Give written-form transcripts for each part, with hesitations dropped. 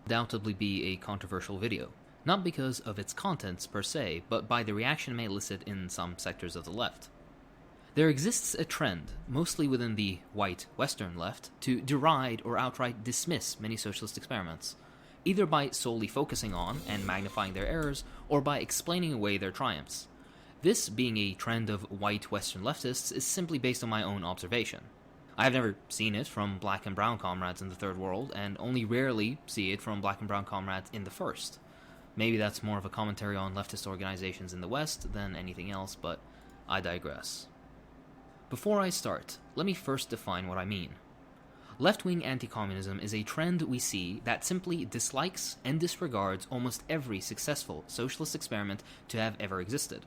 Undoubtedly be a controversial video, not because of its contents per se, but by the reaction it may elicit in some sectors of the left. There exists a trend, mostly within the white Western left, to deride or outright dismiss many socialist experiments, either by solely focusing on and magnifying their errors, or by explaining away their triumphs. This being a trend of white Western leftists is simply based on my own observation. I have never seen it from black and brown comrades in the third world, and only rarely see it from black and brown comrades in the first. Maybe that's more of a commentary on leftist organizations in the West than anything else, but I digress. Before I start, let me first define what I mean. Left-wing anti-communism is a trend we see that simply dislikes and disregards almost every successful socialist experiment to have ever existed.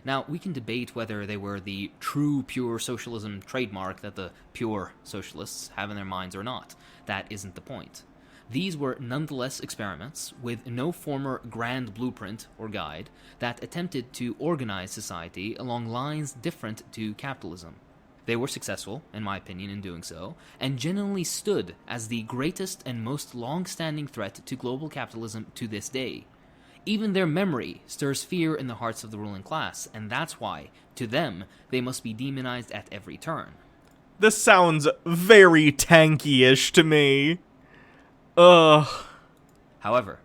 Now, we can debate whether they were the true pure socialism trademark that the pure socialists have in their minds or not. That isn't the point. These were nonetheless experiments with no former grand blueprint or guide that attempted to organize society along lines different to capitalism. They were successful, in my opinion, in doing so, and genuinely stood as the greatest and most long-standing threat to global capitalism to this day. Even their memory stirs fear in the hearts of the ruling class, and that's why, to them, they must be demonized at every turn. This sounds very Tankie-ish to me. Ugh. However,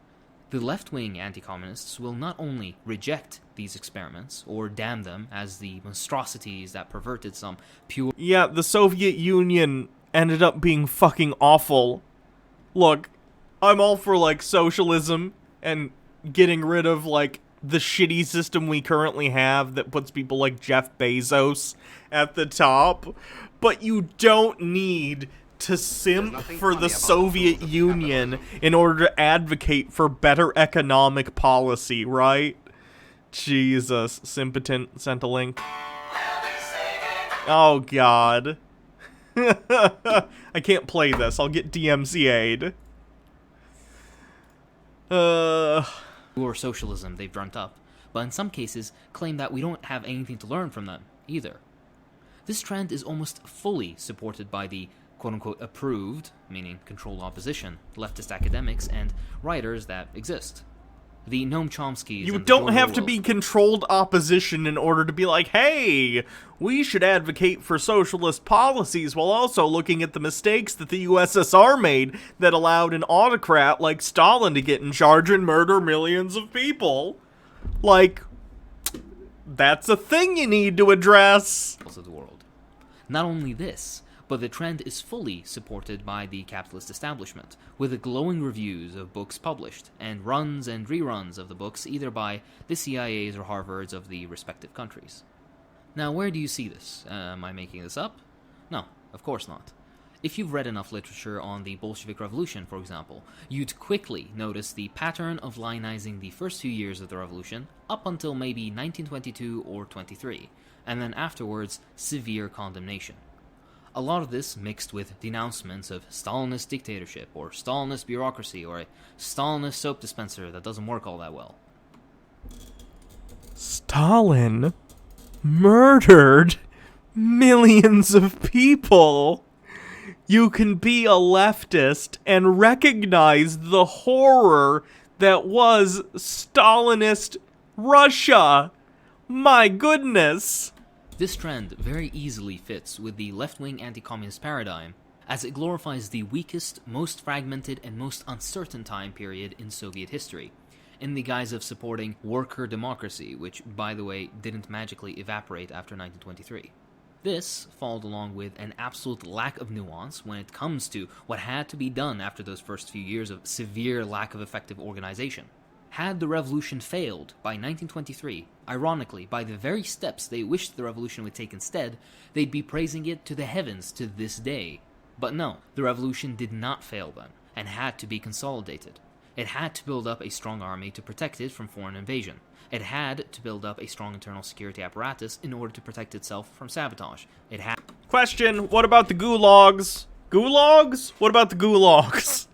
the left-wing anti-communists will not only reject these experiments, or damn them as the monstrosities that perverted some pure... Yeah, the Soviet Union ended up being fucking awful. Look, I'm all for, like, socialism and getting rid of, like, the shitty system we currently have that puts people like Jeff Bezos at the top, but you don't need to simp for the Soviet Union in order to advocate for better economic policy, right? Jesus. Simpotent sent a link. Oh, God. I can't play this. I'll get DMCA'd. Or socialism they've dreamt up, but in some cases claim that we don't have anything to learn from them, either. This trend is almost fully supported by the quote-unquote approved, meaning controlled opposition, leftist academics and writers that exist. The Noam Chomsky's... You don't have to be controlled opposition in order to be like, hey, we should advocate for socialist policies while also looking at the mistakes that the USSR made that allowed an autocrat like Stalin to get in charge and murder millions of people. Like, that's a thing you need to address. ...of the world. Not only this, but the trend is fully supported by the capitalist establishment, with glowing reviews of books published, and runs and reruns of the books either by the CIAs or Harvards of the respective countries. Now, where do you see this? Am I making this up? No, of course not. If you've read enough literature on the Bolshevik Revolution, for example, you'd quickly notice the pattern of lionizing the first few years of the revolution, up until maybe 1922 or 23, and then afterwards, severe condemnation. A lot of this mixed with denouncements of Stalinist dictatorship, or Stalinist bureaucracy, or a Stalinist soap dispenser that doesn't work all that well. Stalin murdered millions of people. You can be a leftist and recognize the horror that was Stalinist Russia. My goodness. This trend very easily fits with the left-wing anti-communist paradigm, as it glorifies the weakest, most fragmented, and most uncertain time period in Soviet history, in the guise of supporting worker democracy, which, by the way, didn't magically evaporate after 1923. This followed along with an absolute lack of nuance when it comes to what had to be done after those first few years of severe lack of effective organization. Had the revolution failed by 1923, ironically, by the very steps they wished the revolution would take instead, they'd be praising it to the heavens to this day. But no, the revolution did not fail then, and had to be consolidated. It had to build up a strong army to protect it from foreign invasion. It had to build up a strong internal security apparatus in order to protect itself from sabotage. It had... Question, what about the gulags? Gulags? What about the gulags?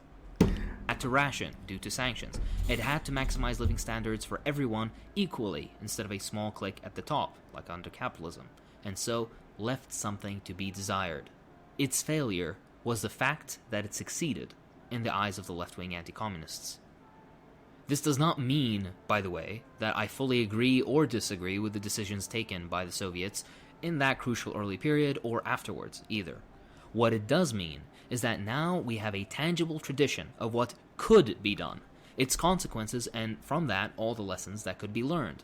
Had to ration due to sanctions. It had to maximize living standards for everyone equally instead of a small clique at the top, like under capitalism, and so left something to be desired. Its failure was the fact that it succeeded. in the eyes of the left-wing anti-communists. This does not mean, by the way, that I fully agree or disagree with the decisions taken by the Soviets in that crucial early period or afterwards, either. What it does mean is that now we have a tangible tradition of what could be done, its consequences, and from that, all the lessons that could be learned.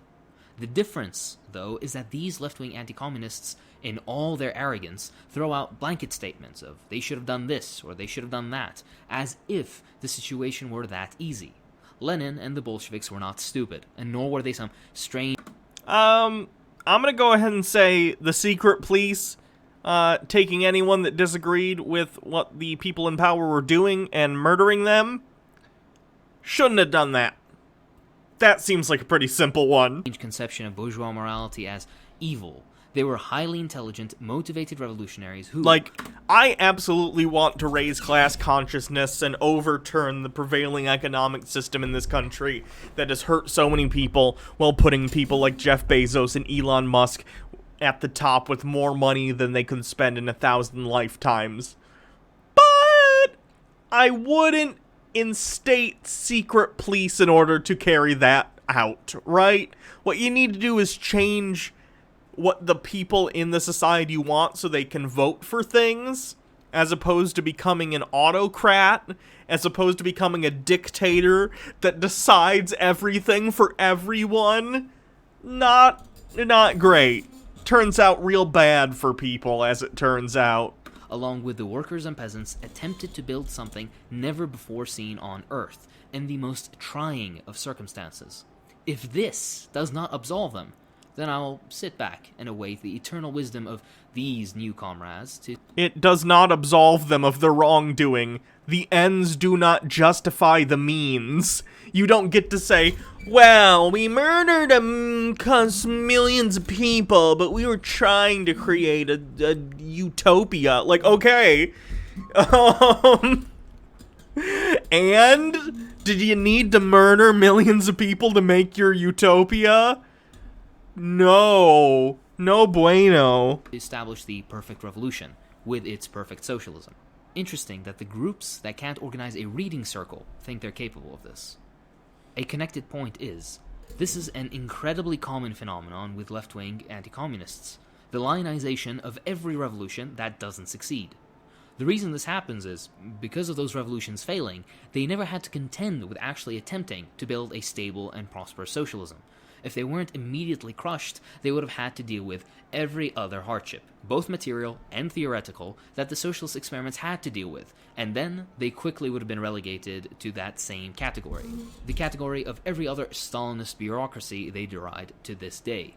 The difference, though, is that these left-wing anti-communists, in all their arrogance, throw out blanket statements of they should have done this or they should have done that, as if the situation were that easy. Lenin and the Bolsheviks were not stupid, and nor were they some strange... I'm gonna go ahead and say the secret police, taking anyone that disagreed with what the people in power were doing and murdering them, shouldn't have done that. That seems like a pretty simple one. Conception of bourgeois morality as evil. They were highly intelligent, motivated revolutionaries who... Like, I absolutely want to raise class consciousness and overturn the prevailing economic system in this country that has hurt so many people while putting people like Jeff Bezos and Elon Musk at the top with more money than they could spend in 1,000 lifetimes. But I wouldn't instate secret police in order to carry that out, right? What you need to do is change what the people in the society want so they can vote for things, as opposed to becoming an autocrat, as opposed to becoming a dictator that decides everything for everyone. Not great. Turns out real bad for people, as it turns out. Along with the workers and peasants, attempted to build something never before seen on Earth, in the most trying of circumstances. If this does not absolve them, then I'll sit back and await the eternal wisdom of these new comrades to... It does not absolve them of their wrongdoing. The ends do not justify the means. You don't get to say, well, we murdered millions of people, but we were trying to create a utopia. Like, okay. And? Did you need to murder millions of people to make your utopia? No bueno. establish the perfect revolution with its perfect socialism. Interesting that the groups that can't organize a reading circle think they're capable of this. A connected point is, this is an incredibly common phenomenon with left-wing anti-communists, the lionization of every revolution that doesn't succeed. The reason this happens is, because of those revolutions failing, they never had to contend with actually attempting to build a stable and prosperous socialism. If they weren't immediately crushed, they would have had to deal with every other hardship, both material and theoretical, that the socialist experiments had to deal with, and then they quickly would have been relegated to that same category, the category of every other Stalinist bureaucracy they deride to this day.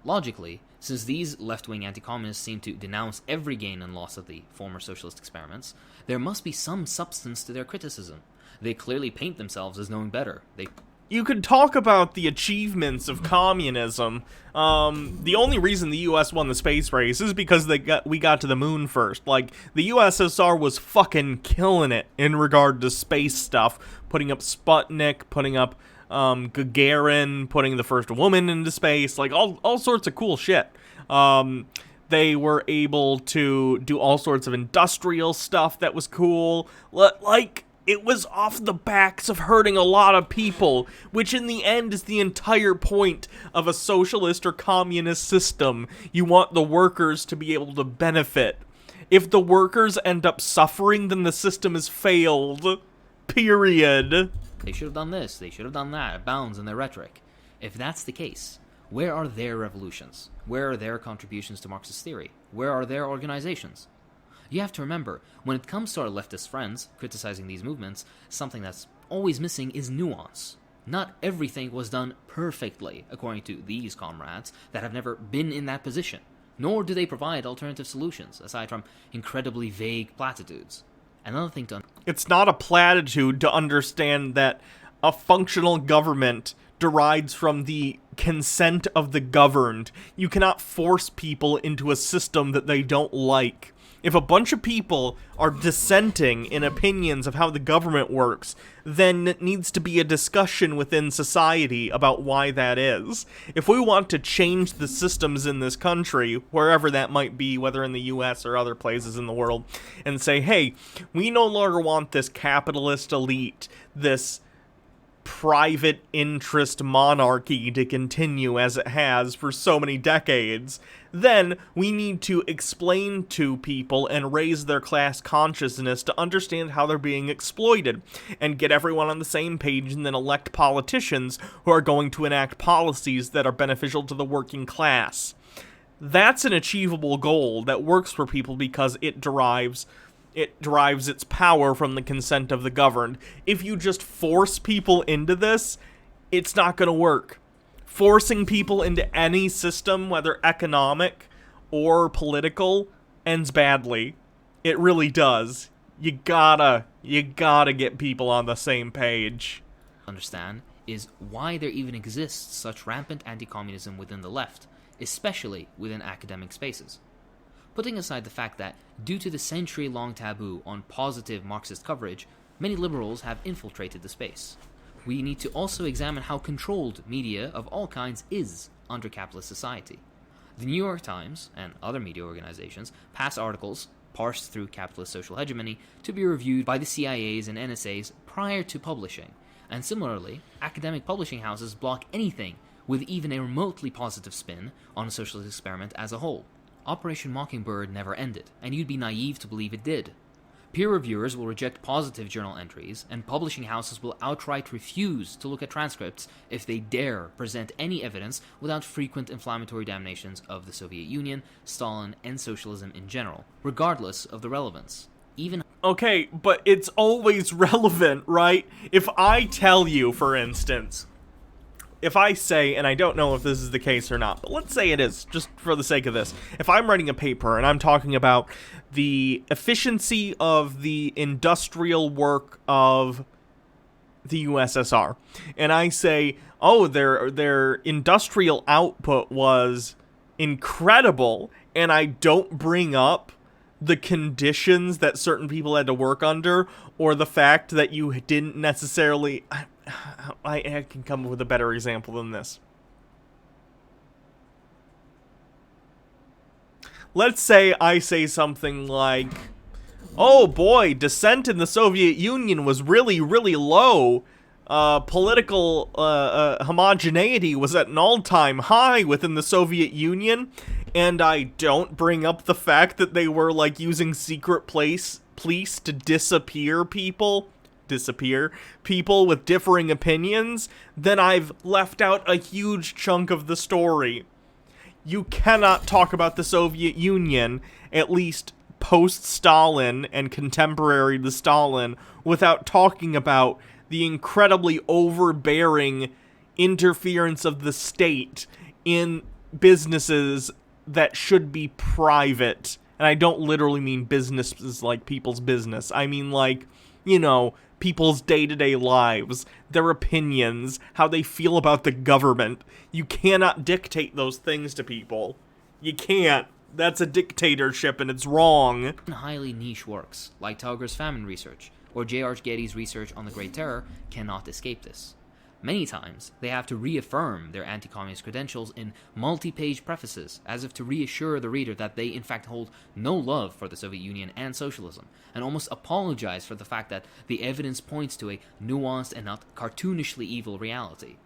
Logically, since these left-wing anti-communists seem to denounce every gain and loss of the former socialist experiments, there must be some substance to their criticism. They clearly paint themselves as knowing better. You could talk about the achievements of communism. The only reason the U.S. won the space race is because we got to the moon first. Like, the USSR was fucking killing it in regard to space stuff. Putting up Sputnik, putting up Gagarin, putting the first woman into space. Like, all sorts of cool shit. They were able to do all sorts of industrial stuff that was cool. Like... It was off the backs of hurting a lot of people, which in the end is the entire point of a socialist or communist system. You want the workers to be able to benefit. If the workers end up suffering, then the system has failed. Period. They should have done this, they should have done that, it abounds in their rhetoric. If that's the case, where are their revolutions? Where are their contributions to Marxist theory? Where are their organizations? You have to remember, when it comes to our leftist friends criticizing these movements, something that's always missing is nuance. Not everything was done perfectly, according to these comrades that have never been in that position, nor do they provide alternative solutions, aside from incredibly vague platitudes. Another thing to... It's not a platitude to understand that a functional government derives from the consent of the governed. You cannot force people into a system that they don't like. If a bunch of people are dissenting in opinions of how the government works, then it needs to be a discussion within society about why that is. If we want to change the systems in this country, wherever that might be, whether in the US or other places in the world, and say, hey, we no longer want this capitalist elite, this private interest monarchy to continue as it has for so many decades, then we need to explain to people and raise their class consciousness to understand how they're being exploited, and get everyone on the same page, and then elect politicians who are going to enact policies that are beneficial to the working class. That's an achievable goal that works for people because it derives its power from the consent of the governed. If you just force people into this, it's not going to work. Forcing people into any system, whether economic or political, ends badly. It really does. You gotta get people on the same page. Understand is why there even exists such rampant anti-communism within the left, especially within academic spaces. Putting aside the fact that, due to the century-long taboo on positive Marxist coverage, many liberals have infiltrated the space. We need to also examine how controlled media of all kinds is under capitalist society. The New York Times, and other media organizations, pass articles, parsed through capitalist social hegemony, to be reviewed by the CIAs and NSAs prior to publishing, and similarly, academic publishing houses block anything with even a remotely positive spin on a socialist experiment as a whole. Operation Mockingbird never ended, and you'd be naive to believe it did. Peer reviewers will reject positive journal entries, and publishing houses will outright refuse to look at transcripts if they dare present any evidence without frequent inflammatory damnations of the Soviet Union, Stalin, and socialism in general, regardless of the relevance. Even Okay, but it's always relevant, right? If I tell you, for instance, if I say, and I don't know if this is the case or not, but let's say it is, just for the sake of this. If I'm writing a paper and I'm talking about the efficiency of the industrial work of the USSR, and I say, oh, their industrial output was incredible, and I don't bring up the conditions that certain people had to work under, or the fact that you didn't necessarily... I can come up with a better example than this. Let's say I say something like, oh boy, dissent in the Soviet Union was really, really low. Political homogeneity was at an all-time high within the Soviet Union. And I don't bring up the fact that they were, like, using secret police to disappear people with differing opinions, then I've left out a huge chunk of the story. You cannot talk about the Soviet Union, at least post-Stalin and contemporary to Stalin, without talking about the incredibly overbearing interference of the state in businesses that should be private. And I don't literally mean businesses like people's business. I mean, like, you know, people's day-to-day lives, their opinions, how they feel about the government. You cannot dictate those things to people. You can't. That's a dictatorship, and it's wrong. Highly niche works, like Tauger's famine research, or J.R. Getty's research on the Great Terror, cannot escape this. Many times, they have to reaffirm their anti-communist credentials in multi-page prefaces, as if to reassure the reader that they in fact hold no love for the Soviet Union and socialism, and almost apologize for the fact that the evidence points to a nuanced and not cartoonishly evil reality.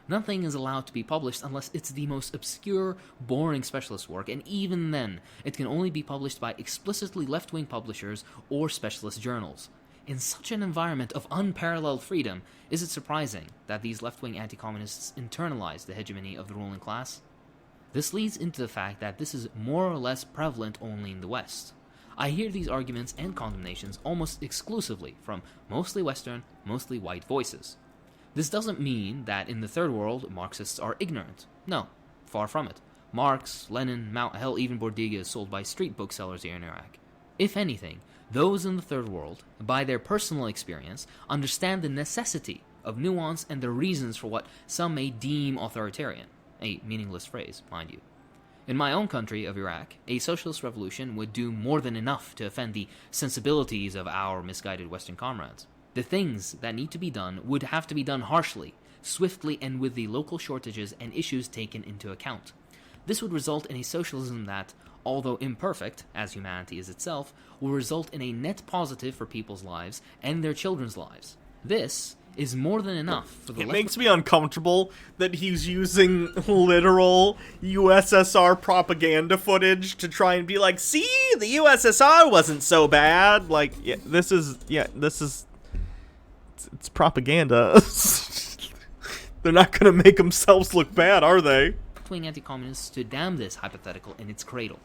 Nothing is allowed to be published unless it's the most obscure, boring specialist work, and even then, it can only be published by explicitly left-wing publishers or specialist journals. In such an environment of unparalleled freedom, is it surprising that these left-wing anti-communists internalize the hegemony of the ruling class? This leads into the fact that this is more or less prevalent only in the West. I hear these arguments and condemnations almost exclusively from mostly Western, mostly white voices. This doesn't mean that in the Third World, Marxists are ignorant. No, far from it. Marx, Lenin, Mao, hell, even Bordiga is sold by street booksellers here in Iraq. If anything, those in the Third World, by their personal experience, understand the necessity of nuance and the reasons for what some may deem authoritarian. A meaningless phrase, mind you. In my own country of Iraq, a socialist revolution would do more than enough to offend the sensibilities of our misguided Western comrades. The things that need to be done would have to be done harshly, swiftly, and with the local shortages and issues taken into account. This would result in a socialism that, although imperfect, as humanity is itself, will result in a net positive for people's lives and their children's lives. This is more than enough for the It makes me uncomfortable that he's using literal USSR propaganda footage to try and be like, see, the USSR wasn't so bad. Like, it's propaganda. They're not gonna make themselves look bad, are they? left-wing anti-communists to damn this hypothetical in its cradle.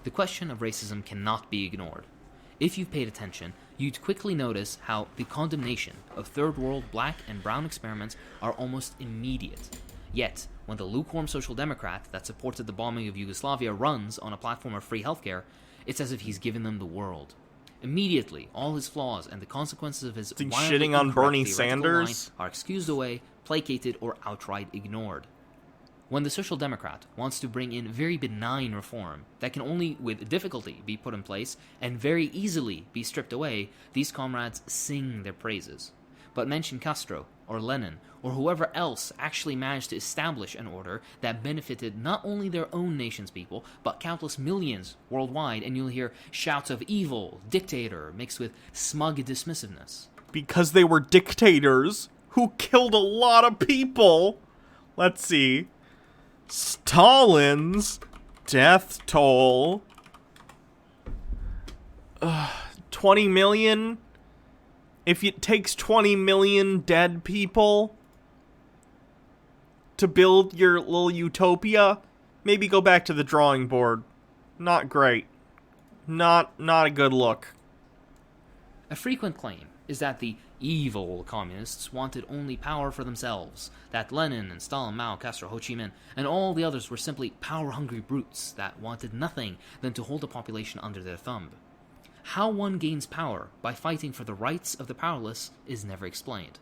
The question of racism cannot be ignored. If you've paid attention, you'd quickly notice how the condemnation of third world black and brown experiments are almost immediate. Yet, when the lukewarm social democrat that supported the bombing of Yugoslavia runs on a platform of free healthcare, it's as if he's given them the world. Immediately, all his flaws and the consequences of his shitting on Bernie Sanders are excused away, placated, or outright ignored. When the social democrat wants to bring in very benign reform that can only with difficulty be put in place and very easily be stripped away, these comrades sing their praises. But mention Castro or Lenin or whoever else actually managed to establish an order that benefited not only their own nation's people, but countless millions worldwide, and you'll hear shouts of evil, dictator, mixed with smug dismissiveness. Because they were dictators who killed a lot of people. Let's see. Stalin's death toll. 20 million? If it takes 20 million dead people to build your little utopia, maybe go back to the drawing board. Not great. Not a good look. A frequent claim is that the evil communists wanted only power for themselves, that Lenin and Stalin, Mao, Castro, Ho Chi Minh, and all the others were simply power-hungry brutes that wanted nothing than to hold the population under their thumb. How one gains power by fighting for the rights of the powerless is never explained.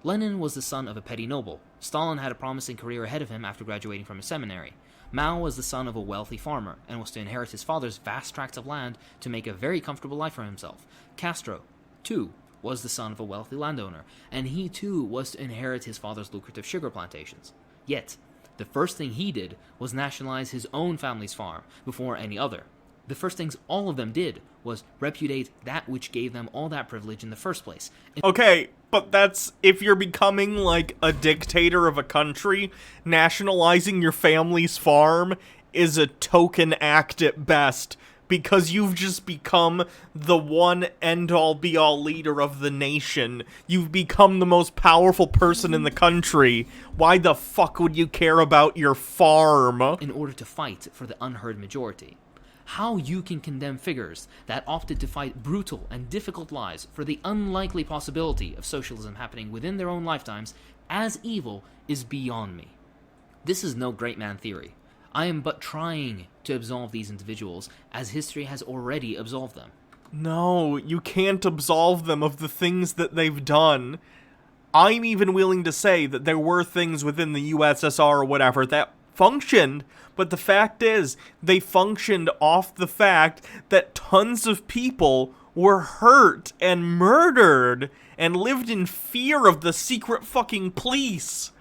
Lenin was the son of a petty noble. Stalin had a promising career ahead of him after graduating from a seminary. Mao was the son of a wealthy farmer and was to inherit his father's vast tracts of land to make a very comfortable life for himself. Castro, too, was the son of a wealthy landowner, and he too was to inherit his father's lucrative sugar plantations. Yet, the first thing he did was nationalize his own family's farm before any other. The first things all of them did was repudiate that which gave them all that privilege in the first place. Okay, but that's if you're becoming like a dictator of a country, nationalizing your family's farm is a token act at best, because you've just become the one end-all be-all leader of the nation. You've become the most powerful person in the country. Why the fuck would you care about your farm? In order to fight for the unheard majority. How you can condemn figures that opted to fight brutal and difficult lives for the unlikely possibility of socialism happening within their own lifetimes as evil is beyond me. This is no great man theory. I am but trying to absolve these individuals as history has already absolved them. No, you can't absolve them of the things that they've done. I'm even willing to say that there were things within the USSR or whatever that functioned, but the fact is, they functioned off the fact that tons of people were hurt and murdered and lived in fear of the secret fucking police.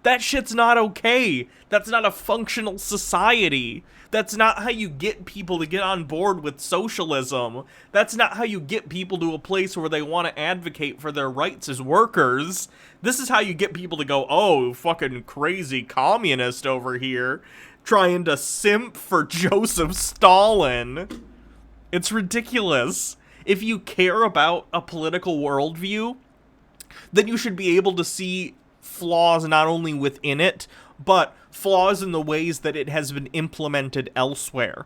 That shit's not okay. That's not a functional society. That's not how you get people to get on board with socialism. That's not how you get people to a place where they want to advocate for their rights as workers. This is how you get people to go, oh, fucking crazy communist over here, trying to simp for Joseph Stalin. It's ridiculous. If you care about a political worldview, then you should be able to see flaws not only within it, but flaws in the ways that it has been implemented elsewhere.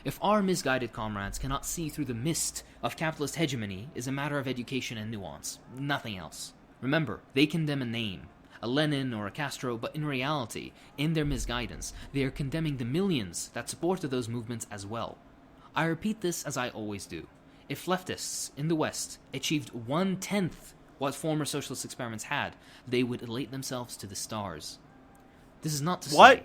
If our misguided comrades cannot see through the mist of capitalist hegemony is a matter of education and nuance, nothing else. Remember, they condemn a name, a Lenin or a Castro, but in reality, in their misguidance, they are condemning the millions that supported those movements as well. I repeat this as I always do. If leftists in the West achieved 1/10 what former socialist experiments had, they would elate themselves to the stars. This is not to say... What?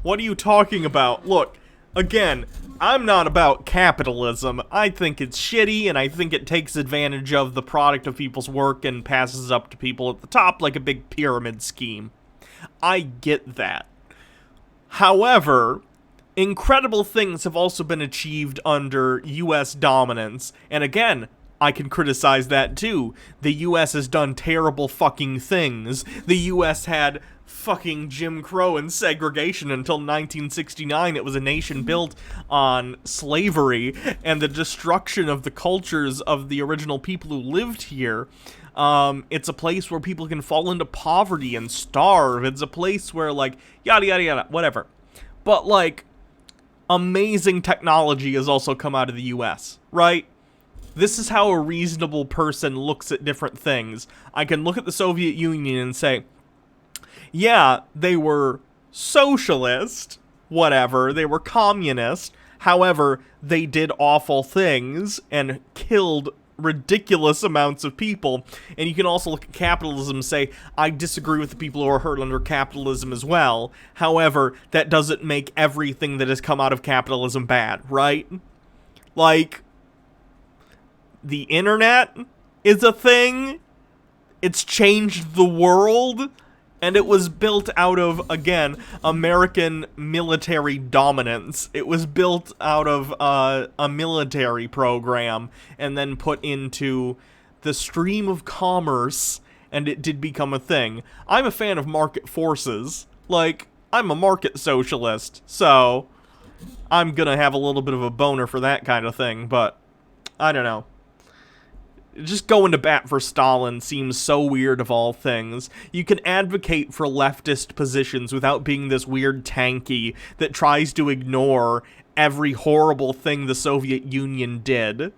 What are you talking about? Look, again, I'm not about capitalism. I think it's shitty, and I think it takes advantage of the product of people's work and passes up to people at the top like a big pyramid scheme. I get that. However, incredible things have also been achieved under U.S. dominance, and again, I can criticize that too. The U.S. has done terrible fucking things. The U.S. had fucking Jim Crow and segregation until 1969. It was a nation built on slavery and the destruction of the cultures of the original people who lived here. It's a place where people can fall into poverty and starve. It's a place where, like, yada yada yada, whatever. But, like, amazing technology has also come out of the U.S., right? This is how a reasonable person looks at different things. I can look at the Soviet Union and say, yeah, they were socialist, whatever, they were communist, however, they did awful things and killed ridiculous amounts of people. And you can also look at capitalism and say, I disagree with the people who are hurt under capitalism as well, however, that doesn't make everything that has come out of capitalism bad, right? Like, the internet is a thing. It's changed the world. And it was built out of, again, American military dominance. It was built out of a military program and then put into the stream of commerce, and it did become a thing. I'm a fan of market forces. Like, I'm a market socialist, so I'm gonna have a little bit of a boner for that kind of thing, but I don't know. Just going to bat for Stalin seems so weird of all things. You can advocate for leftist positions without being this weird tankie that tries to ignore every horrible thing the Soviet Union did.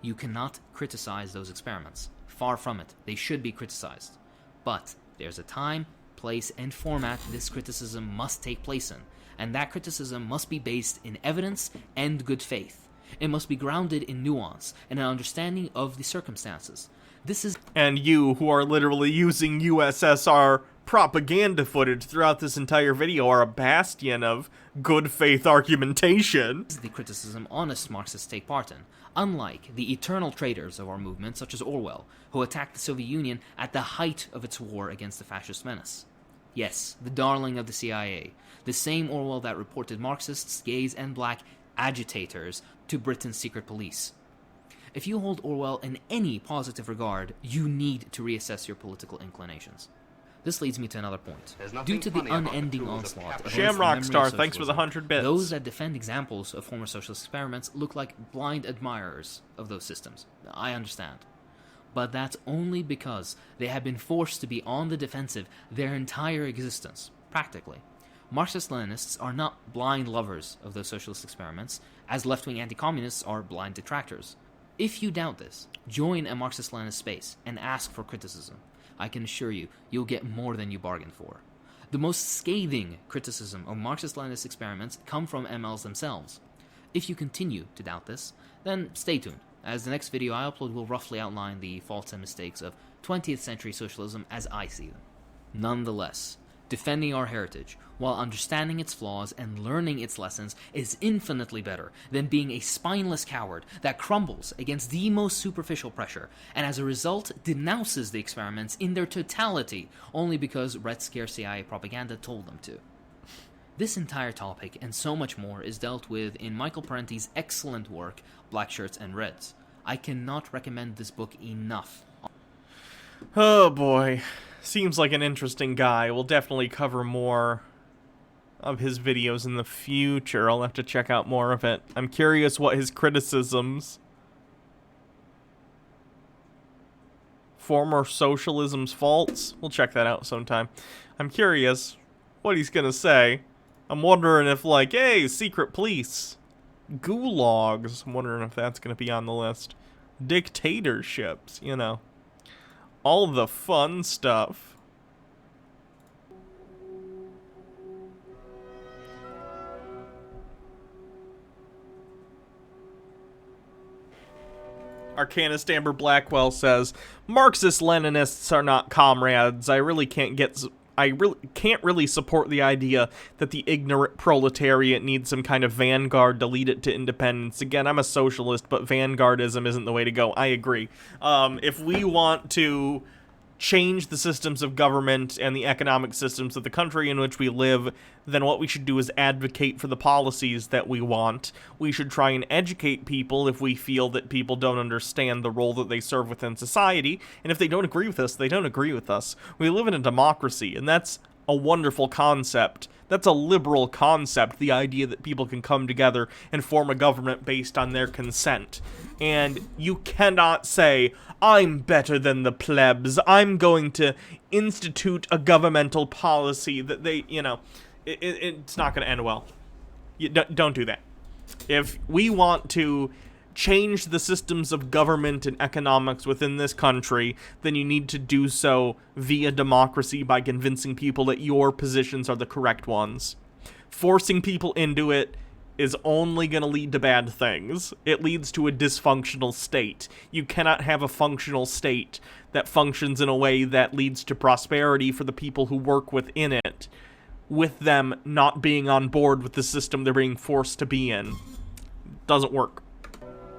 You cannot criticize those experiments. Far from it. They should be criticized. But there's a time, place, and format this criticism must take place in, and that criticism must be based in evidence and good faith. It must be grounded in nuance and an understanding of the circumstances. This is... And you, who are literally using USSR propaganda footage throughout this entire video, are a bastion of good faith argumentation. This is the criticism honest Marxists take part in, unlike the eternal traitors of our movement, such as Orwell, who attacked the Soviet Union at the height of its war against the fascist menace. Yes, the darling of the CIA, the same Orwell that reported Marxists, gays, and black agitators to Britain's secret police. If you hold Orwell in any positive regard, you need to reassess your political inclinations. This leads me to another point. Due to the unending onslaught of Shamrockstar, thanks for the 100 bits. Those that defend examples of former socialist experiments look like blind admirers of those systems. I understand. But that's only because they have been forced to be on the defensive their entire existence, practically. Marxist-Leninists are not blind lovers of those socialist experiments, as left-wing anti-communists are blind detractors. If you doubt this, join a Marxist-Leninist space and ask for criticism. I can assure you, you'll get more than you bargained for. The most scathing criticism of Marxist-Leninist experiments come from MLs themselves. If you continue to doubt this, then stay tuned, as the next video I upload will roughly outline the faults and mistakes of 20th century socialism as I see them. Nonetheless, defending our heritage, while understanding its flaws and learning its lessons, is infinitely better than being a spineless coward that crumbles against the most superficial pressure, and as a result denounces the experiments in their totality, only because Red Scare CIA propaganda told them to. This entire topic, and so much more, is dealt with in Michael Parenti's excellent work, Black Shirts and Reds. I cannot recommend this book enough. Oh boy. Seems like an interesting guy. We'll definitely cover more of his videos in the future. I'll have to check out more of it. I'm curious what his criticisms. Former socialism's faults? We'll check that out sometime. I'm curious what he's gonna say. I'm wondering if, like, hey, secret police. Gulags. I'm wondering if that's gonna be on the list. Dictatorships, you know. All the fun stuff. Arcanist Amber Blackwell says, Marxist-Leninists are not comrades. I really can't get I really can't really support the idea that the ignorant proletariat needs some kind of vanguard to lead it to independence. Again, I'm a socialist, but vanguardism isn't the way to go. I agree. If we want to change the systems of government and the economic systems of the country in which we live, then what we should do is advocate for the policies that we want. We should try and educate people if we feel that people don't understand the role that they serve within society, and if they don't agree with us, they don't agree with us. We live in a democracy, and that's a wonderful concept. That's a liberal concept, the idea that people can come together and form a government based on their consent. And you cannot say, I'm better than the plebs, I'm going to institute a governmental policy that they, it's not going to end well. Don't do that. If we want to change the systems of government and economics within this country, then you need to do so via democracy by convincing people that your positions are the correct ones. Forcing people into it is only going to lead to bad things. It leads to a dysfunctional state. You cannot have a functional state that functions in a way that leads to prosperity for the people who work within it, with them not being on board with the system they're being forced to be in. Doesn't work.